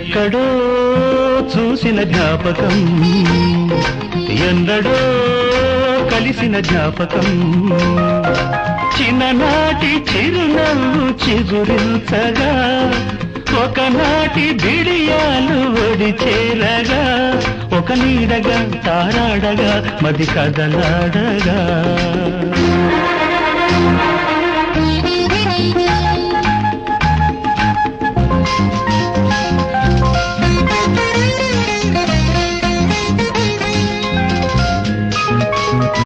ఎక్కడో చూసిన జ్ఞాపకం ఎన్నడో కలిసిన జ్ఞాపకం చిన్ననాటి చిరునవ్వు చిగురించగా ఒకనాటి బిడియాలు ఒడి చేరగా ఒక నీడగా తారాడగా మది కదలాడగా